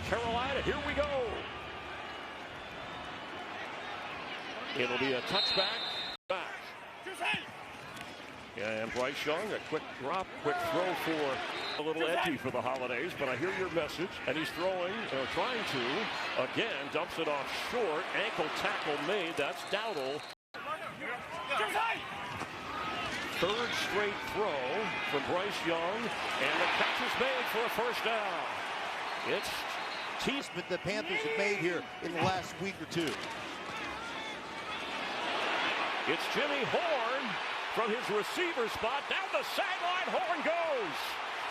Carolina. Here we go. It'll be a touchback. Back. And Bryce Young, a quick drop, quick throw for a little edgy for the holidays, but I hear your message. And he's throwing, or trying to, again, dumps it off short. Ankle tackle made. That's Dowdle. Third straight throw from Bryce Young, and the catch is made for a first down. It's teasement the Panthers have made here in the last week or two. It's Jimmy Horn from his receiver spot. Down the sideline, Horn goes.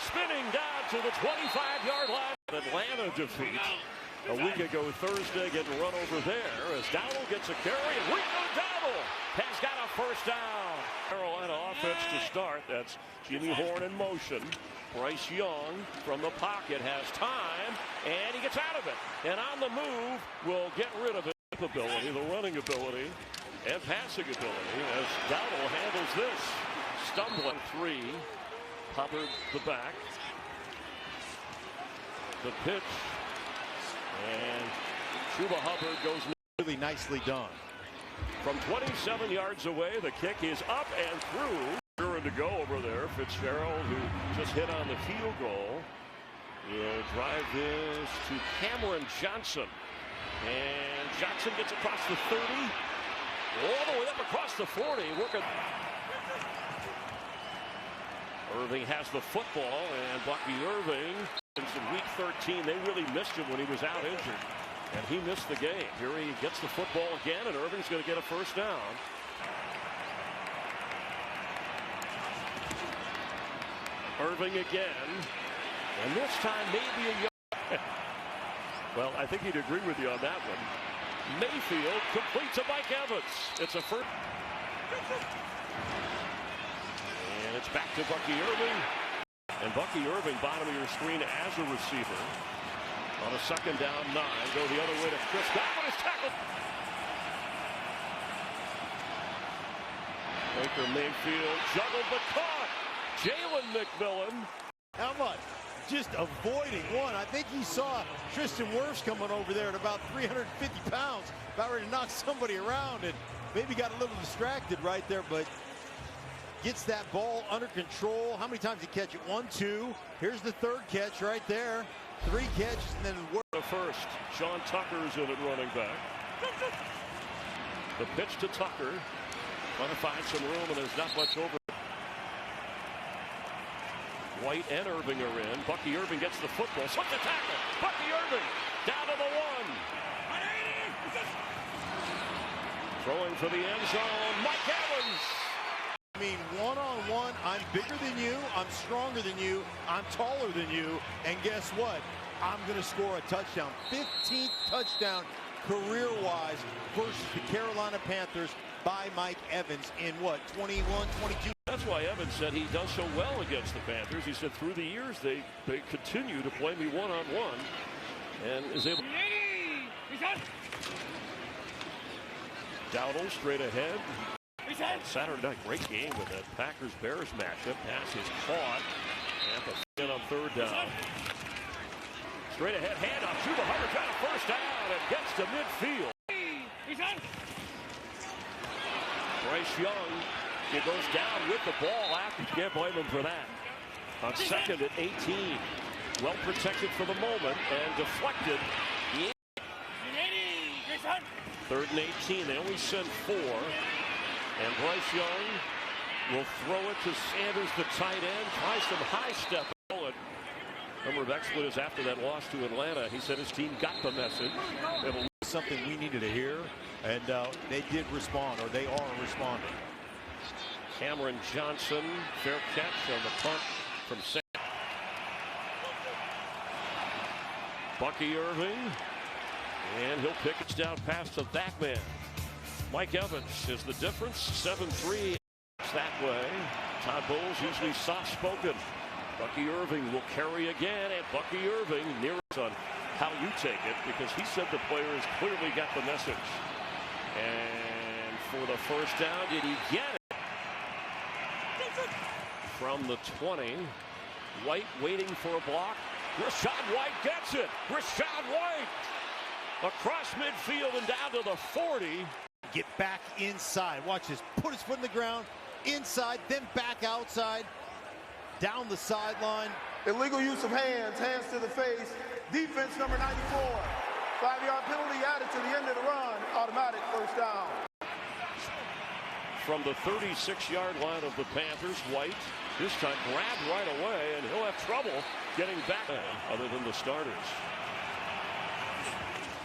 Spinning down to the 25-yard line. Atlanta defeat a week ago Thursday, getting run over there as Dowdle gets a carry. And Rico Dowdle has got a first down. Carolina offense to start. That's Jimmy Horn in motion. Bryce Young from the pocket has time, and he gets out of it. And on the move will get rid of his ability, the running ability, and passing ability as Dowdle handles this. Stumbling three. Hubbard the back. The pitch. And Chuba Hubbard goes really nicely done. From 27 yards away, the kick is up and through. To go over there. Fitzgerald, who just hit on the field goal, will drive this to Cameron Johnson. And Johnson gets across the 30. All the way up across the 40. Irving has the football, and Bucky Irving, in week 13, they really missed him when he was out injured. And he missed the game. Here he gets the football again, and Irving's going to get a first down. Irving again, and this time maybe a yard. Well, I think he'd agree with you on that one. Mayfield complete to Mike Evans. It's a first. And it's back to Bucky Irving. And Bucky Irving, bottom of your screen as a receiver. On a second down, 9. Go the other way to Chris Godwin is tackled. Baker Mayfield juggled but caught. Jalen McMillan. How much? Just avoiding one. I think he saw Tristan Wirfs coming over there at about 350 pounds, about ready to knock somebody around, and maybe got a little distracted right there, but gets that ball under control. How many times did he catch it? 1, 2. Here's the third catch right there. 3 catches, and then the first. Sean Tucker's in at running back. The pitch to Tucker. Trying to find some room, and there's not much over. White and Irving are in. Bucky Irving gets the football. Swing the tackle. Bucky Irving down to the 1. Throwing for the end zone. Mike Evans. I mean, one-on-one, I'm bigger than you, I'm stronger than you, I'm taller than you, and guess what? I'm going to score a touchdown. 15th touchdown career-wise versus the Carolina Panthers by Mike Evans in what, 21, 22? That's why Evans said he does so well against the Panthers. He said through the years they continue to play me one-on-one and is able. Dowdle straight ahead. Saturday night, great game with that Packers-Bears matchup. Pass is caught. Tampa in on third down. Straight ahead, handoff. Chuba Hubbard got a first down and gets to midfield. Bryce Young, he goes down with the ball after. You can't blame him for that. On second at 18. Well protected for the moment and deflected. Third and 18. They only send 4. And Bryce Young will throw it to Sanders, the tight end. Tries some high step. Number of expletives after that loss to Atlanta. He said his team got the message. Something we needed to hear, and they did respond, or they are responding. Cameron Johnson, fair catch on the punt from Sam. Bucky Irving, and he'll pick it down pass to that man. Mike Evans is the difference. 7-3 that way. Todd Bowles usually soft-spoken. Bucky Irving will carry again, and Bucky Irving nearest on how you take it, because he said the players clearly got the message. And for the first down, did he get it? From the 20, White waiting for a block. Rachaad White gets it. Rachaad White across midfield and down to the 40. Get back inside. Watch this. Put his foot in the ground. Inside, then back outside. Down the sideline. Illegal use of hands. Hands to the face. Defense number 94. 5-yard penalty added to the end of the run. Automatic first down. From the 36-yard line of the Panthers, White this time grabbed right away, and he'll have trouble getting back other than the starters.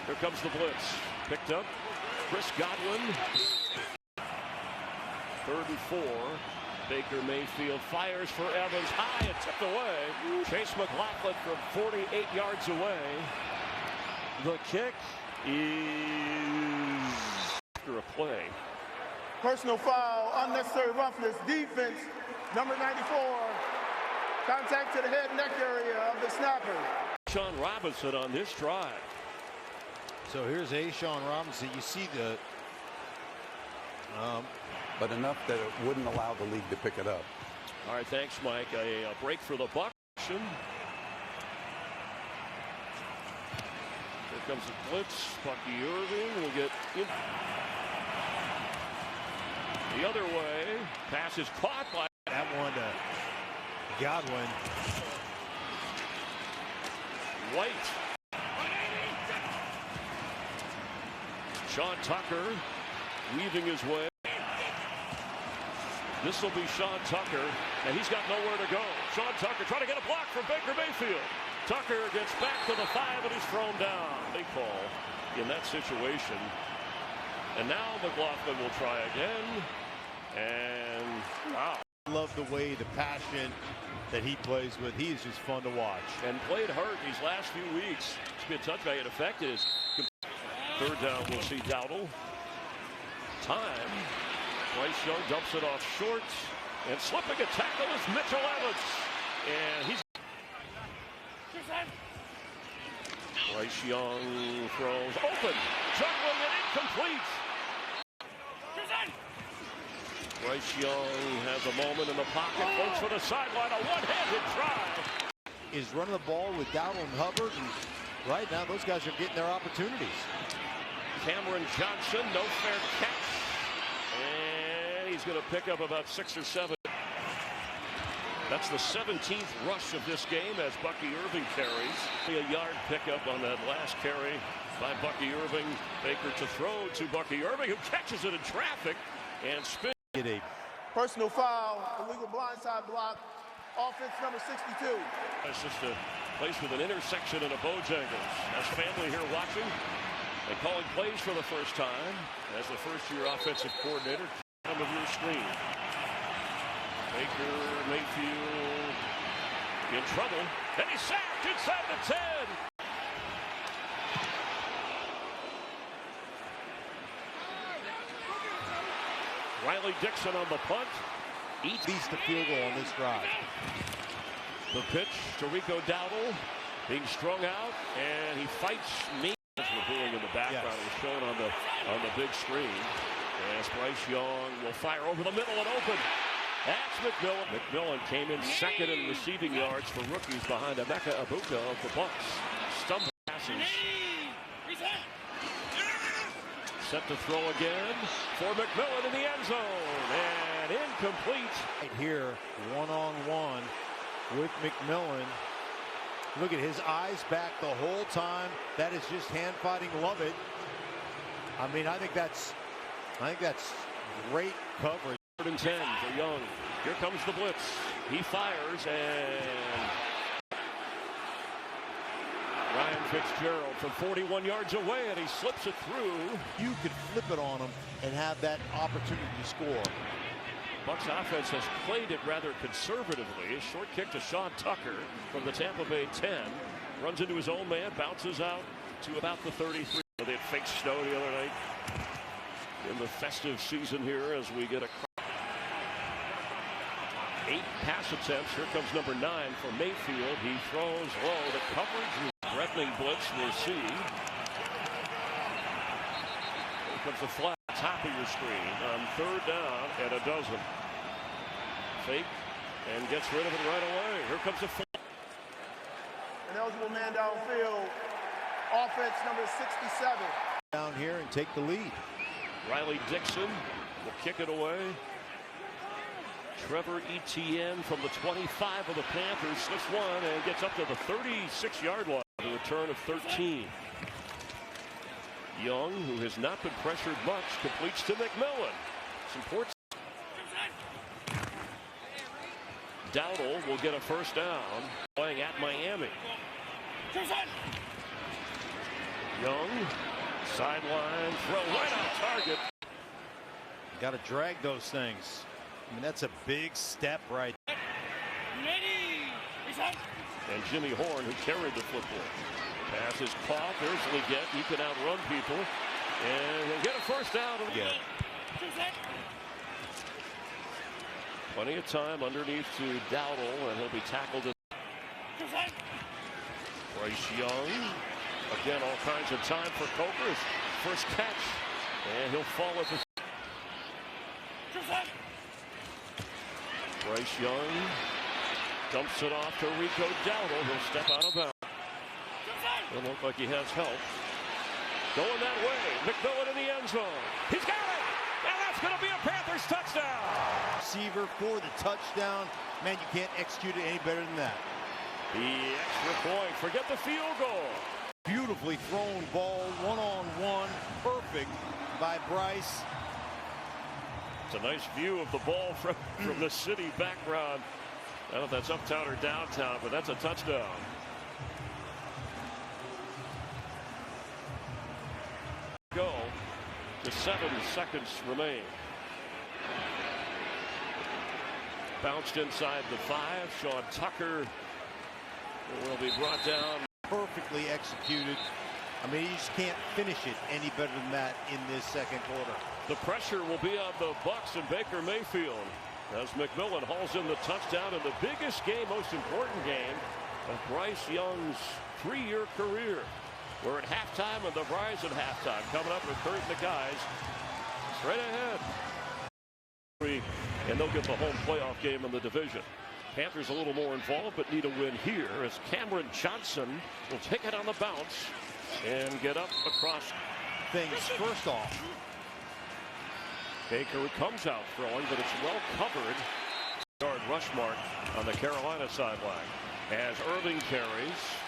Here comes the blitz. Picked up. Chris Godwin. 3rd and 4. Baker Mayfield fires for Evans. High and tipped away. Chase McLaughlin from 48 yards away. The kick is after a play. Personal foul, unnecessary roughness, defense, number 94. Contact to the head and neck area of the snapper. Sean Robinson on this drive. So here's Sean Robinson. You see the... but enough that it wouldn't allow the league to pick it up. All right, thanks, Mike. A break for the Bucs. Here comes the blitz. Bucky Irving will get in. The other way. Pass is caught by that one to Godwin. White. Sean Tucker weaving his way. This will be Sean Tucker, and he's got nowhere to go. Sean Tucker trying to get a block from Baker Mayfield. Tucker gets back to the 5, and he's thrown down. They call in that situation. And now McLaughlin will try again. And wow. Love the way, the passion that he plays with. He is just fun to watch. And played hurt these last few weeks. It's been a touchback. It affected his 3rd down. We'll see Dowdle. Time. Bryce Young dumps it off short. And slipping a tackle is Mitchell Evans. And he's... Bryce Young throws open. Juggling and incomplete. Bryce Young has a moment in the pocket. Folks for the sideline. A one-handed try. Is running the ball with Dowdle and Hubbard. And right now, those guys are getting their opportunities. Cameron Johnson, no fair catch. And he's going to pick up about 6 or 7. That's the 17th rush of this game as Bucky Irving carries. A yard pickup on that last carry by Bucky Irving. Baker to throw to Bucky Irving, who catches it in traffic and spins. Personal foul, illegal blindside block, offense number 62. It's just a place with an intersection and a Bojangles. As family here watching and calling plays for the first time as the first-year offensive coordinator. Time of your screen. Baker Mayfield in trouble, and he's sacked inside the 10. Riley Dixon on the punt. Eats the field goal on this drive. The pitch to Rico Dowdle being strung out, and he fights me. As we're doing in the background, it was shown on the big screen. As Bryce Young will fire over the middle and open. That's McMillan. McMillan came in 2nd in receiving yards for rookies behind Emeka Egbuka of the Bucs. Stumble passes. Set to throw again for McMillan in the end zone. And incomplete. Right here, one-on-one with McMillan. Look at his eyes back the whole time. That is just hand fighting. Love it. I mean, I think that's great coverage. 3rd and 10 for Young. Here comes the blitz. He fires, and Ryan Fitzgerald from 41 yards away, and he slips it through. You could flip it on him and have that opportunity to score. Bucs offense has played it rather conservatively. A short kick to Sean Tucker from the Tampa Bay 10. Runs into his own man, bounces out to about the 33. They had fake snow the other night in the festive season here as we get a 8 pass attempts. Here comes number 9 for Mayfield. He throws low. The coverage is threatening blitz. We'll see. Here comes the flat. Top of your screen on 3rd down and a dozen. Fake and gets rid of it right away. Here comes the flat. An eligible man downfield. Offense number 67. Down here and take the lead. Riley Dixon will kick it away. Trevor Etienne from the 25 of the Panthers slips one and gets up to the 36-yard line. The return of 13. Young, who has not been pressured much, completes to McMillan. Supports. Dowdle will get a first down playing at Miami. Young, sideline throw right on target. Got to drag those things. I mean, that's a big step right. And Jimmy Horn, who carried the football. Pass is caught. There's Leggett. You can outrun people. And he'll get a first down. Yeah. Plenty of time underneath to Dowdle, and he'll be tackled. Bryce Young. Again, all kinds of time for Coker's first catch. And he'll fall at the. Bryce Young dumps it off to Rico Dowdle. He'll step out of bounds. Doesn't look like he has help. Going that way. McMillan in the end zone. He's got it! And that's going to be a Panthers touchdown! Receiver for the touchdown. Man, you can't execute it any better than that. The extra point. Forget the field goal. Beautifully thrown ball, one-on-one. Perfect by Bryce. It's a nice view of the ball from the city background. I don't know if that's uptown or downtown, but that's a touchdown. Go to 7 seconds remain. Bounced inside the 5. Sean Tucker will be brought down. Perfectly executed. I mean, you just can't finish it any better than that in this second quarter. The pressure will be on the Bucs and Baker Mayfield as McMillan hauls in the touchdown in the biggest game, most important game of Bryce Young's 3-year career. We're at halftime and the Rise at halftime. Coming up with Kurt and the guys straight ahead. And they'll get the home playoff game in the division. Panthers a little more involved, but need a win here as Cameron Johnson will take it on the bounce and get up across things. First off, Baker comes out throwing, but it's well covered. Yard rush mark on the Carolina sideline as Irving carries.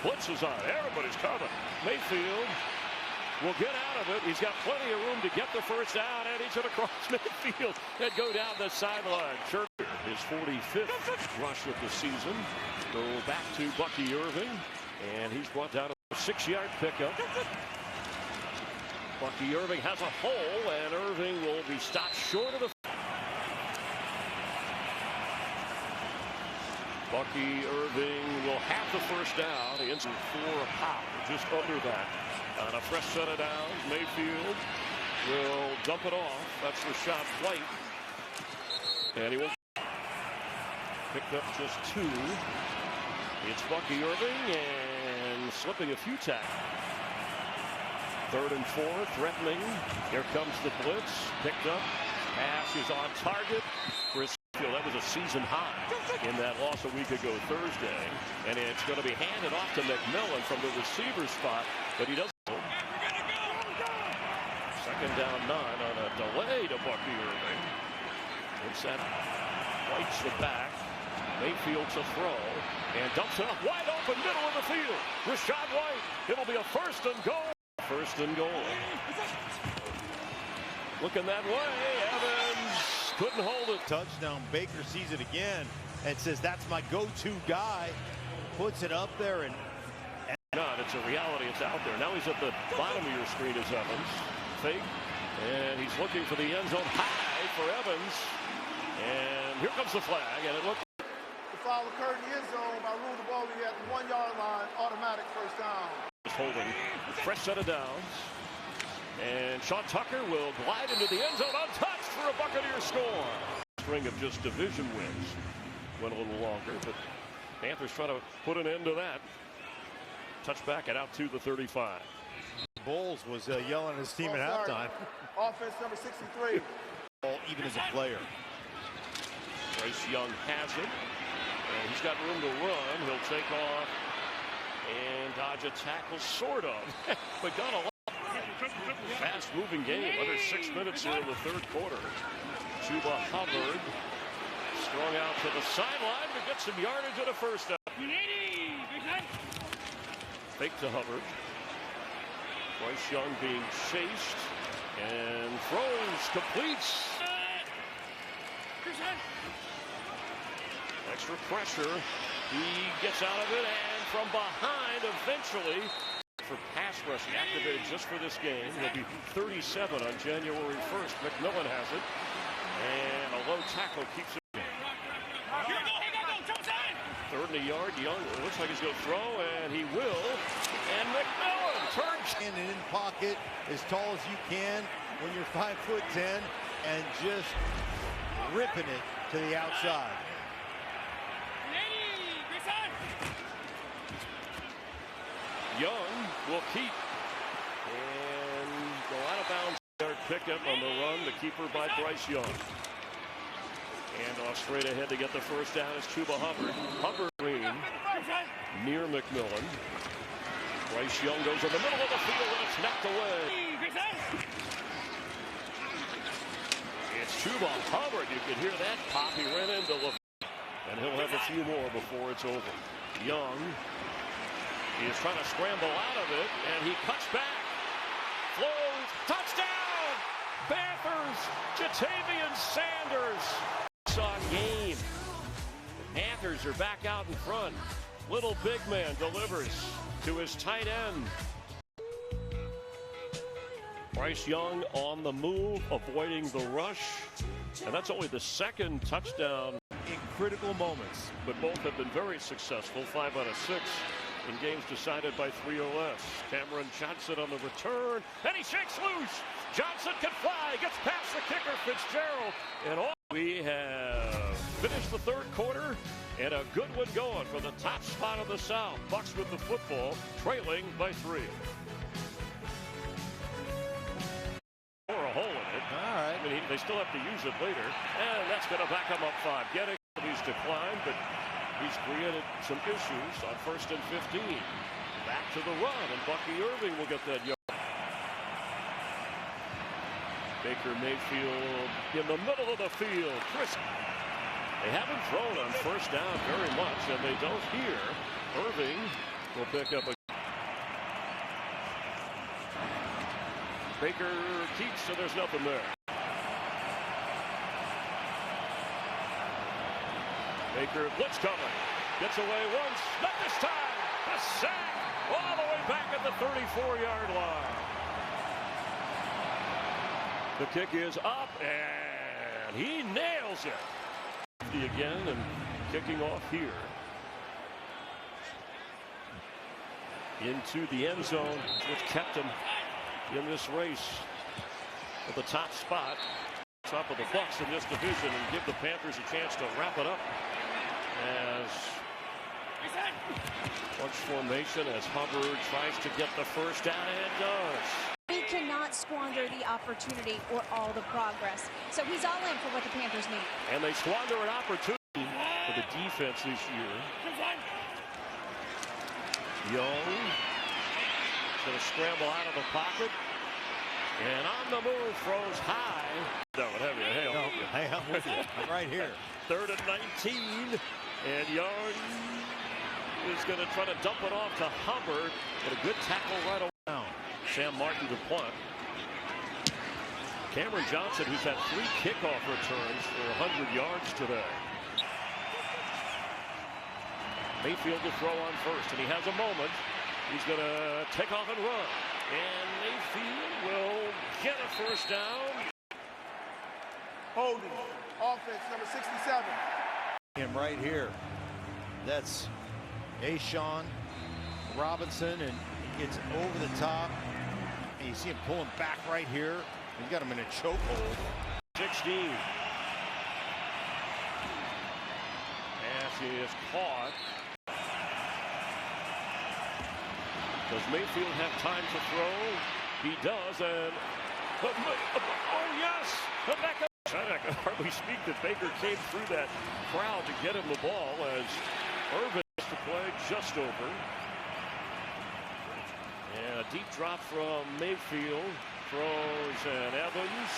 Blitz is on. Everybody's coming. Mayfield will get out of it. He's got plenty of room to get the first down, and he's going to cross midfield and go down the sideline. Scherzer, his 45th rush of the season. Go back to Bucky Irving, and he's brought down a 6-yard pickup. Bucky Irving has a hole, and Irving will be stopped short of the. Bucky Irving will have the first down. He ends in 4 a pop, just under that. On a fresh set of downs, Mayfield will dump it off. That's Rashad White. And he will pick up just 2. It's Bucky Irving and slipping a few tackles. 3rd and 4, threatening. Here comes the blitz. Picked up. Pass is on target. Chris Field, that was a season high in that loss a week ago Thursday. And it's going to be handed off to McMillan from the receiver spot, but he doesn't. Second down 9 on a delay to Bucky Irving. It's that White's the back. Mayfield to throw and dumps it up wide open middle of the field. Rashad White. It'll be a 1st and goal. 1st and goal. Looking that way. Evans couldn't hold it. Touchdown. Baker sees it again and says, that's my go-to guy. Puts it up there and. Not. It's a reality. It's out there. Now he's at the bottom of your screen as Evans. Fake. And he's looking for the end zone high for Evans. And here comes the flag. And it looks. The foul occurred in the end zone by rule the ball at the 1-yard line. Automatic first down. Holding. Fresh set of downs. And Sean Tucker will glide into the end zone untouched for a Buccaneers score. String of just division wins. Went a little longer, but Panthers trying to put an end to that. Touchback and out to the 35. Bowles was yelling at his team at halftime. Offense number 63. Even as a player. Bryce Young has it. And he's got room to run. He'll take off and dodge a tackle, sort of. But got a fast-moving game. Under 6 minutes here in the third quarter. Chuba Hubbard strung out to the sideline to get some yardage at a first down. Fake to Hubbard. Bryce Young being chased and throws, completes. Extra pressure. He gets out of it, and from behind, eventually, for pass rush, activated just for this game. He'll be 37 on January 1st. McMillan has it, and a low tackle keeps it. Third and a yard. Young looks like he's going to throw, and he will. And McMillan turns in pocket as tall as you can when you're 5'10", and just ripping it to the outside. Young will keep and go out of bounds. Yard pickup on the run. The keeper by Bryce Young. And off straight ahead to get the first down is Chuba Hubbard. Hubbard green near McMillan. Bryce Young goes in the middle of the field and it's knocked away. It's Chuba Hubbard. You can hear that pop. He ran into LaVine. And he'll have a few more before it's over. Young is trying to scramble out of it, and he cuts back. Flows. Touchdown! Panthers! Jatavian Sanders. On game. The Panthers are back out in front. Little big man delivers to his tight end. Bryce Young on the move, avoiding the rush. And that's only the second touchdown In critical moments. but both have been very successful. 5 out of 6 in games decided by 3 or less. Cameron Johnson on the return, and he shakes loose. Johnson can fly, gets past the kicker, Fitzgerald, and all. We have finished the third quarter, and a good one going for the top spot of the South. Bucs with the football, trailing by 3. Or a hole in it. All right. I mean, they still have to use it later, and that's going to back him up 5. Getting he's declined, but he's created some issues on 1st and 15. Back to the run, and Bucky Irving will get that yard. Baker Mayfield in the middle of the field. Crisp. They haven't thrown on first down very much, and they don't here. Irving will pick up a. Baker keeps, so there's nothing there. Baker blitz coming. Gets away once, not this time. A sack all the way back at the 34-yard line. The kick is up, and he nails it. Again, and kicking off here. Into the end zone, which kept him in this race at the top spot. Top of the Bucs in this division, and give the Panthers a chance to wrap it up. As bunch formation, as Hubbard tries to get the first down, and does. He cannot squander the opportunity or all the progress. So he's all in for what the Panthers need. And they squander an opportunity for the defense this year. Young is going to scramble out of the pocket. And on the move, throws high. That would have you. Hey, I'm with you. I'm right here. 3rd and 19. And Young is going to try to dump it off to Hubbard. But a good tackle right away. Sam Martin to punt. Cameron Johnson, who's had 3 kickoff returns for 100 yards today. Mayfield to throw on first, and he has a moment. He's going to take off and run. And Mayfield will get a first down. Holding. Offense number 67. Him right here. That's Ashawn Robinson, and he gets over the top. And you see him pulling back right here. He's got him in a chokehold. 16. As he is caught. Does Mayfield have time to throw? He does, and oh yes, Rebecca I can hardly speak that Baker came through that crowd to get him the ball as Irvin has to play just over. And a deep drop from Mayfield. Throws and Evans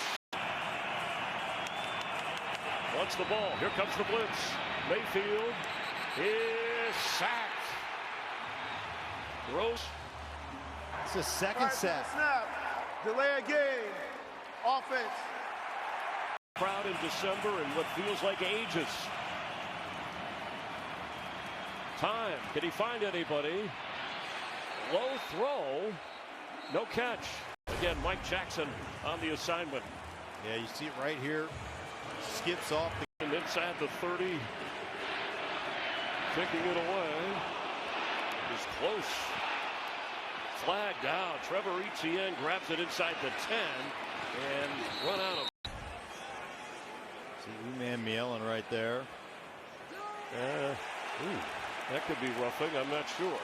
wants the ball. Here comes the blitz. Mayfield is sacked. Gross. It's a second sack. Snap. Delay a game. Offense. Crowd in December in what feels like ages. Time. Can he find anybody? Low throw. No catch. Again, Mike Jackson on the assignment. Yeah, you see it right here. Skips off the And inside the 30. Kicking it away. Is close. Flag down. Trevor Etienne grabs it inside the 10 and run out of. See Uman Mielen right there. That could be roughing. I'm not sure.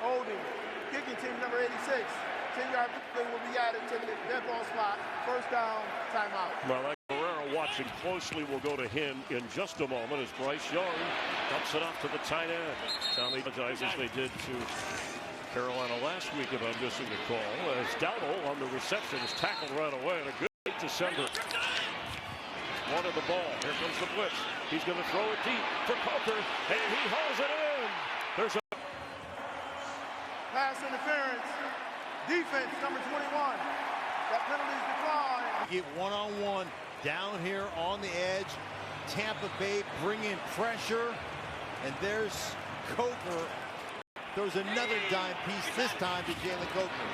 Holding. Kicking team number 86. 10-yard play will be added to the dead ball spot. First down, timeout. Well, Guerrero watching closely will go to him in just a moment as Bryce Young dumps it off to the tight end. Tommy apologizes they did to Carolina last week about missing the call as Dowdle on the reception is tackled right away. And a good December. Wanted the ball. Here comes the blitz. He's going to throw it deep for Coker, and he hauls it in. There's a Pass interference. Defense, number 21. That penalty's declined. Get one-on-one down here on the edge. Tampa Bay bring in pressure. And there's Coker. There's another dime piece, this time to Jalen Coker.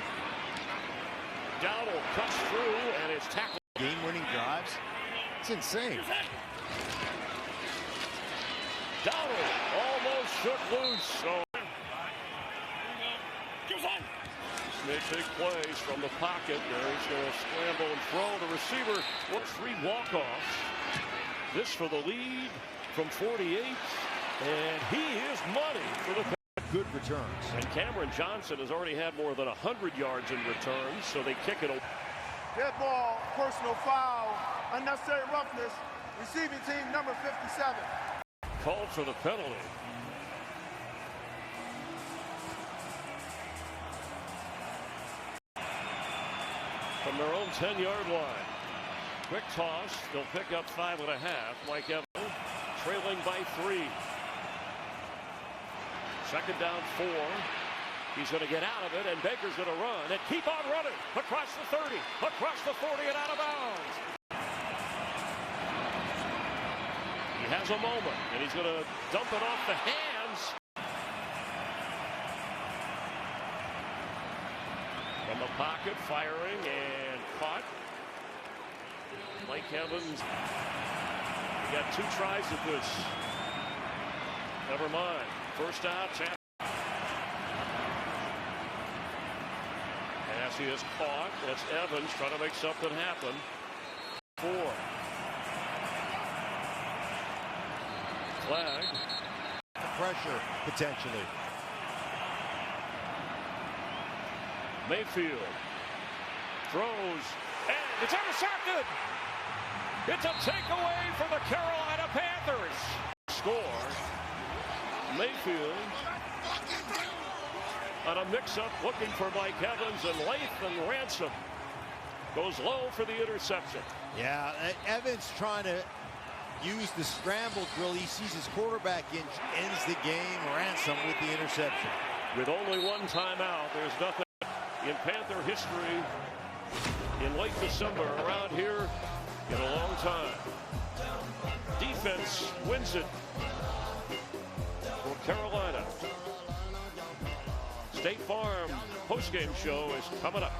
Dowdle cuts through and is tackled. Game-winning drives. It's insane. Dowdle almost shook loose. So may take plays from the pocket. There he's going to scramble and throw. The receiver wants 3 walk-offs. This for the lead from 48. And he is money for the good returns. And Cameron Johnson has already had more than 100 yards in returns, so they kick it. Dead ball, personal foul, unnecessary roughness. Receiving team number 57. Called for the penalty. From their own 10-yard line. Quick toss. They'll pick up 5.5. Mike Evans trailing by 3. Second down 4. He's going to get out of it, and Baker's going to run and keep on running across the 30, across the 40, and out of bounds. He has a moment, and he's going to dump it off the hands. From the pocket, firing, and caught. Mike Evans. He got 2 tries at this. Never mind. First out. Pass he is caught. That's Evans trying to make something happen. 4. Flag. Pressure, potentially. Mayfield throws, and it's intercepted. It's a takeaway for the Carolina Panthers. Score. Mayfield on a mix-up looking for Mike Evans, and Lathan Ransom goes low for the interception. Yeah, Evans trying to use the scramble drill. He sees his quarterback in, ends the game. Ransom with the interception. With only 1 timeout, there's nothing in Panther history in late December around here in a long time. Defense wins it for Carolina. State Farm postgame show is coming up.